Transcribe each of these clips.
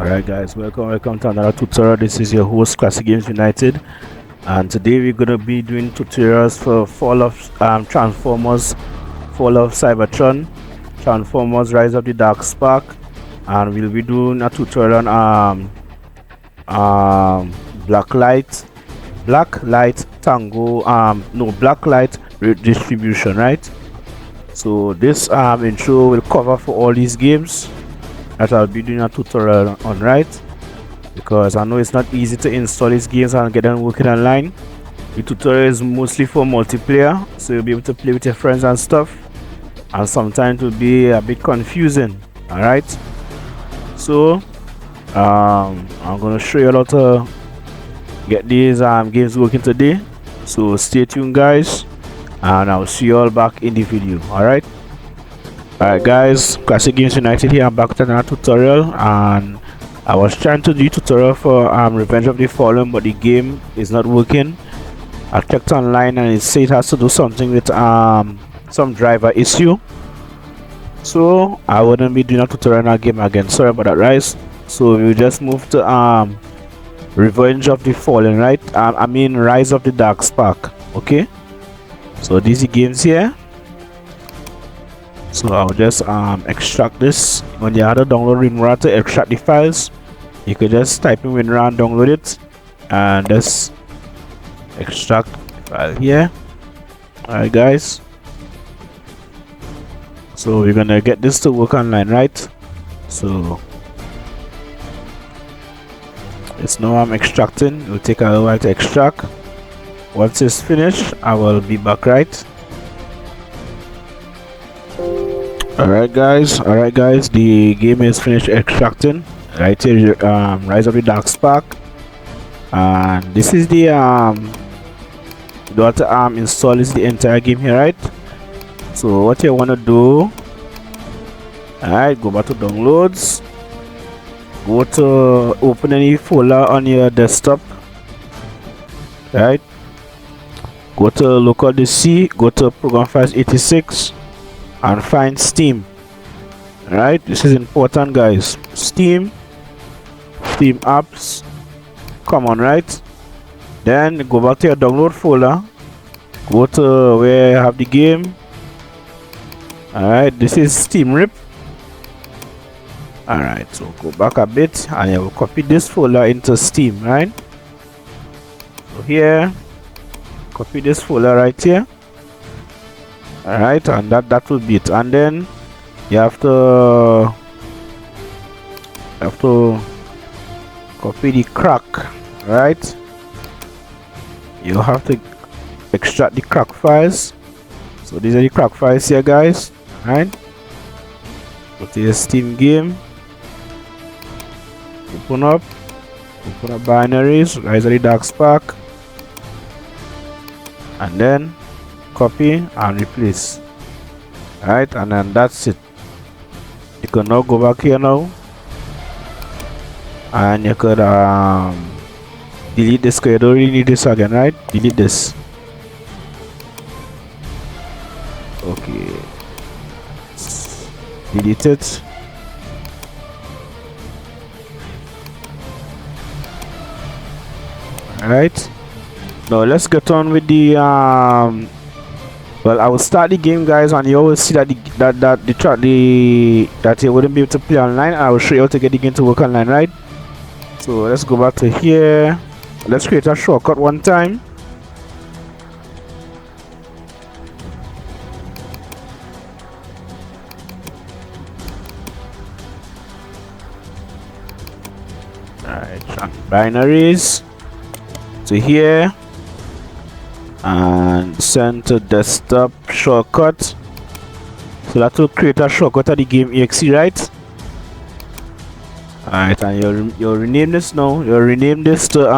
Alright guys, welcome to another tutorial. This is your host Classic Games United, and today we're gonna be doing tutorials for Fall of Transformers, Fall of Cybertron, Transformers Rise of the Dark Spark, and we'll be doing a tutorial on Black Light Redistribution, right? So this intro will cover for all these games that I'll be doing a tutorial on, right? Because I know it's not easy to install these games and get them working online. The tutorial is mostly for multiplayer, so you'll be able to play with your friends and stuff, and sometimes it will be a bit confusing. All right, so I'm gonna show you how to get these games working today, so stay tuned guys, and I'll see you all back in the video. Alright guys, Classic Games United here. I'm back with another tutorial, and I was trying to do tutorial for Revenge of the Fallen, but the game is not working. I checked online and it said it has to do something with some driver issue, so I wouldn't be doing a tutorial on that game again. Sorry about that, guys. So we'll just move to Revenge of the Fallen, right? I mean Rise of the Dark Spark. Okay, so these are games here. So I'll just extract this. When you have to download WinRAR to extract the files, you could just type in WinRAR and download it, and just extract the file here. Alright guys, so we're gonna get this to work online, right? So it's now I'm extracting. It will take a little while to extract. Once it's finished, I will be back, right? Alright guys, the game is finished extracting. Right here, Rise of the Dark Spark, and this is the install is the entire game here, right? So what you want to do, alright, go back to downloads, go to open any folder on your desktop, right? Go to local DC, go to program files 86, and find Steam. Alright, this is important guys. Steam apps, come on, right? Then go back to your download folder, go to where you have the game. Alright, this is Steam RIP. Alright, so go back a bit and you will copy this folder into Steam, right? So here, copy this folder right here. Alright, and that will be it. And then you have to copy the crack, right? You have to extract the crack files. So these are the crack files here guys, right? Go to your Steam game, open up binaries, Rise of the Dark Spark, and then copy and replace. Alright, and then that's it. You can now go back here now, and you could delete this because you don't really need this again, right? Delete this. Okay, delete it. Alright, now let's get on with the well, I will start the game guys, and you always see that that you wouldn't be able to play online. I will show you how to get the game to work online, right? So let's go back to here. Let's create a shortcut one time. Alright, binaries to here and send to desktop shortcut. So that will create a shortcut of the game exe, right? Alright, and you'll rename this now. You'll rename this to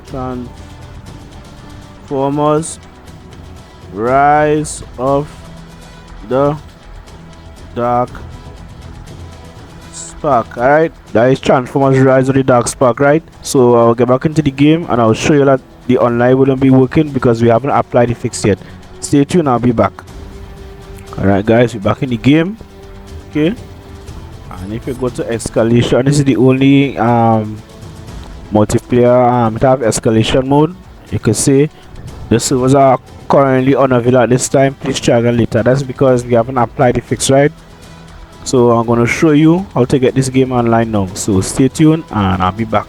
Transformers Rise of the Dark Spark. Alright, that is Transformers Rise of the Dark Spark, right? So I'll get back into the game and I'll show you that the online wouldn't be working because we haven't applied the fix yet. Stay tuned, I'll be back. Alright guys, we're back in the game. Okay, and if you go to escalation, this is the only multiplayer it have escalation mode. You can see the servers are currently unavailable at this time. Please try again later. That's because we haven't applied the fix, right? So I'm going to show you how to get this game online now, so stay tuned and I'll be back.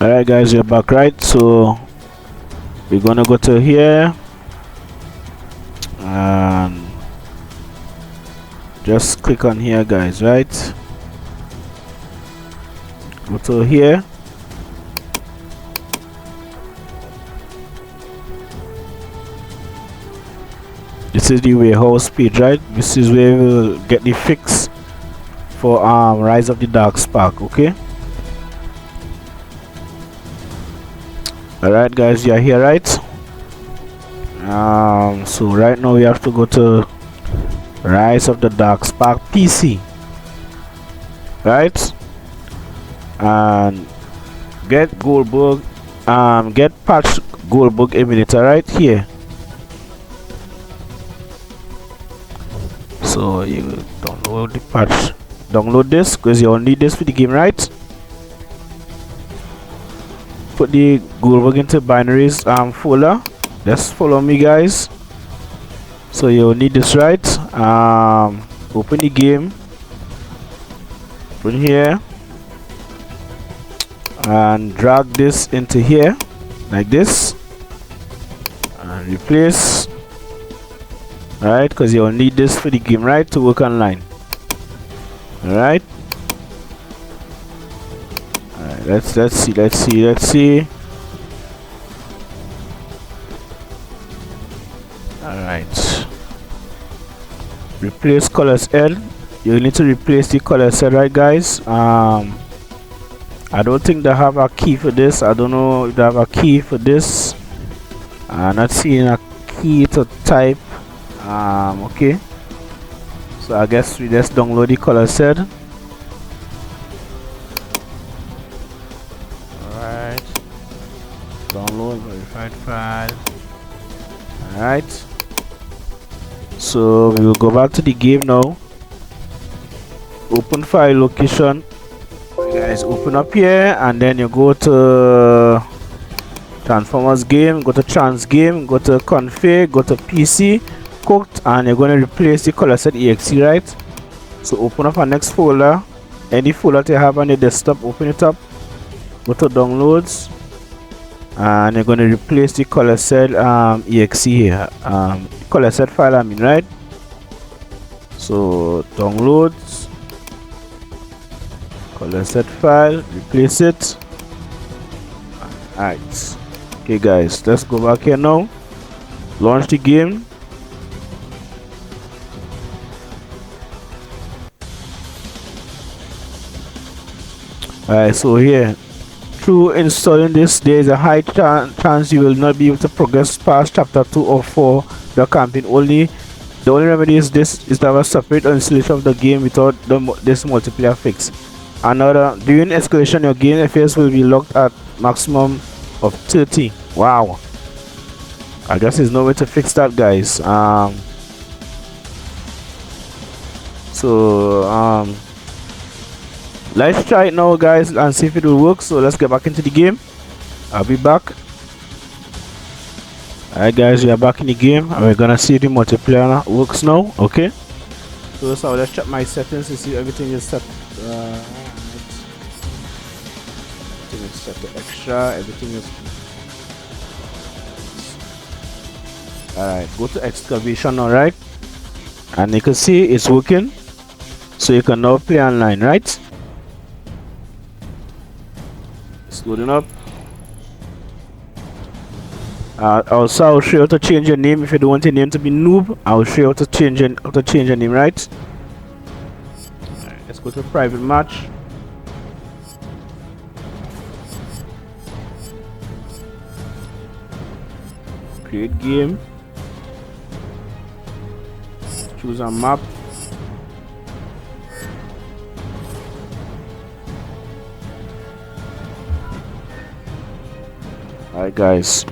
Alright guys, we're back, right? So we're gonna go to here and just click on here guys, right? Go to here. This is the warehouse page, right? This is where we'll get the fix for Rise of the Dark Spark. Okay, alright guys, you are here, right? So right now we have to go to Rise of the Dark Spark PC, right? And get goldbook, get patch goldbook emulator right here. So you download the patch, download this because you'll need this for the game, right? Put the goldbook into binaries folder. Just follow me guys. So you'll need this, right? Open the game, open here and drag this into here like this and replace, right? Because you'll need this for the game, right, to work online. Alright, let's see. Alright, replace colors L. You need to replace the colors L, right guys? I don't think they have a key for this. I don't know if they have a key for this. I'm not seeing a key to type. Okay, so I guess we just download the color set. Alright, download verified file. Alright, so we will go back to the game now. Open file location. You guys open up here and then you go to Transformers game, go to trans game, go to config, go to PC cooked, and you're going to replace the color set exe, right? So open up our next folder, any folder that you have on your desktop, open it up, go to downloads, and you're going to replace the color set exe here, color set file I mean, right? So downloads, color set file, replace it. Alright, okay guys, let's go back here now, launch the game. Alright, so here, through installing this, there is a high chance you will not be able to progress past chapter 2 or 4 the campaign. The only remedy is this is to have a separate installation of the game without this multiplayer fix. Another, during escalation your game FPS will be locked at maximum of 30. Wow, I guess there's no way to fix that guys. Let's try it now guys and see if it will work. So let's get back into the game. I'll be back. Alright guys, we are back in the game and we're gonna see if the multiplayer works now. Okay, so let's check my settings to see everything is set. Everything is set to extra, everything is alright. Go to excavation, alright, and you can see it's working, so you can now play online, right? It's loading up. Also I'll show you how to change your name. If you don't want your name to be noob, I'll show you how to change your name, right? Alright, let's go to private match. Create game, choose a map. Alright guys,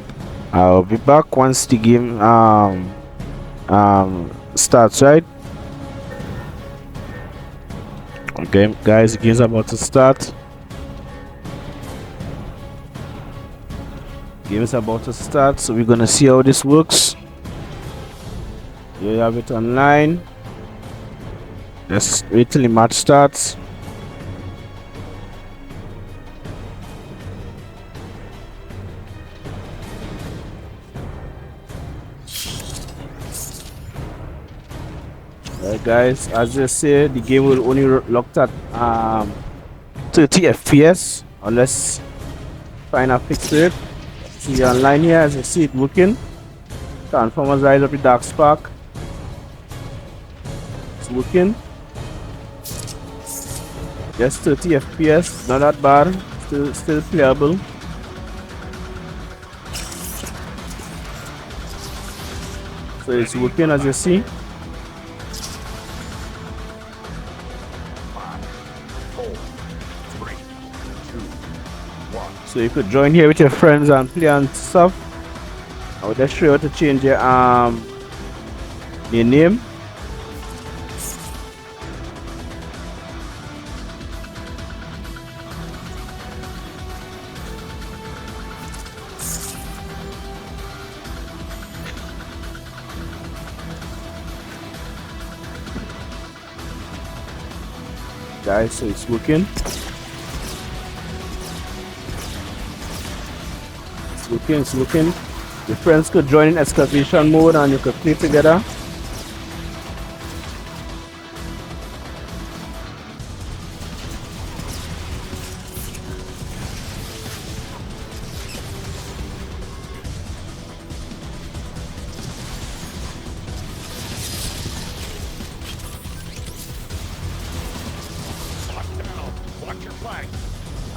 I'll be back once the game starts, right? Okay, guys, the game's about to start. Game is about to start, so we're gonna see how this works. Here you have it online. Just wait till the match starts. Alright guys, as I say, the game will only locked at 30 FPS unless find a fix rate. See online here, as you see it working. Transformers rise up the dark spark. It's working. Just 30 FPS, not that bad. Still playable. So it's working, as you see. So you could join here with your friends and play and stuff. I will just show you how to change your name. Guys, so it's working. It's working. Your friends could join in excavation mode and you could play together.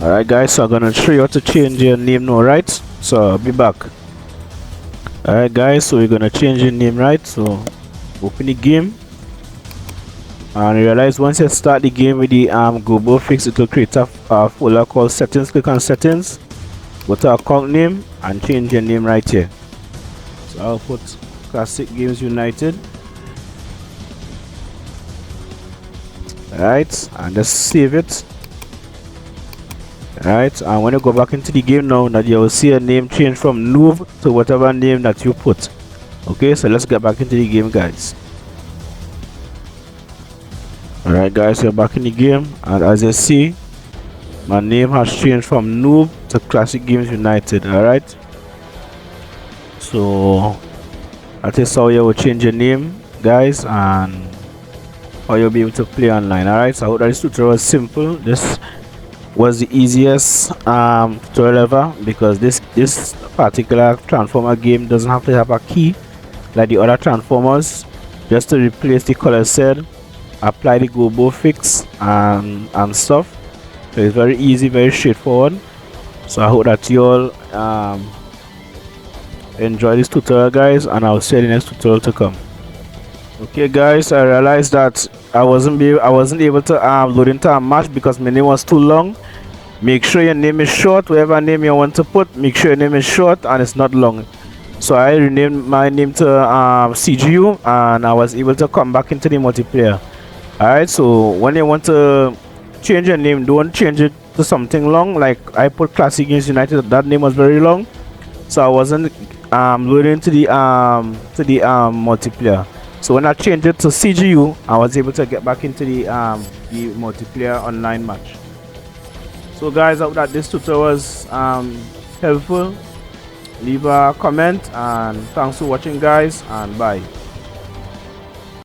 Alright guys, so I'm gonna show you how to change your name now, right? So I'll be back. Alright guys, so we're gonna change your name, right? So open the game and realize once you start the game with the goldbook fix, it will create a folder called settings. Click on settings, go to account name and change your name right here. So I'll put Classic Games United. Alright, and just save it. Alright, and when you go back into the game now, that you will see a name change from noob to whatever name that you put. Okay, so let's get back into the game, guys. Alright guys, we're back in the game, and as you see, my name has changed from noob to Classic Games United. Alright, so that is how you will change your name, guys, and how you'll be able to play online. Alright, so I hope that this tutorial was simple. This was the easiest tutorial ever, because this particular transformer game doesn't have to have a key like the other transformers. Just to replace the color cell, apply the goldbook fix and stuff. So it's very easy, very straightforward. So I hope that you all enjoy this tutorial, guys, and I'll see you in the next tutorial to come. Okay guys, I realized that I wasn't able to load into a match because my name was too long. Make sure your name is short. Whatever name you want to put, make sure your name is short and it's not long. So I renamed my name to CGU, and I was able to come back into the multiplayer. Alright, so when you want to change your name, don't change it to something long. Like I put Classic Games United, that name was very long, so I wasn't loading to the multiplayer. So when I changed it to CGU, I was able to get back into the multiplayer online match. So guys, I hope that this tutorial was helpful. Leave a comment, and thanks for watching, guys, and bye.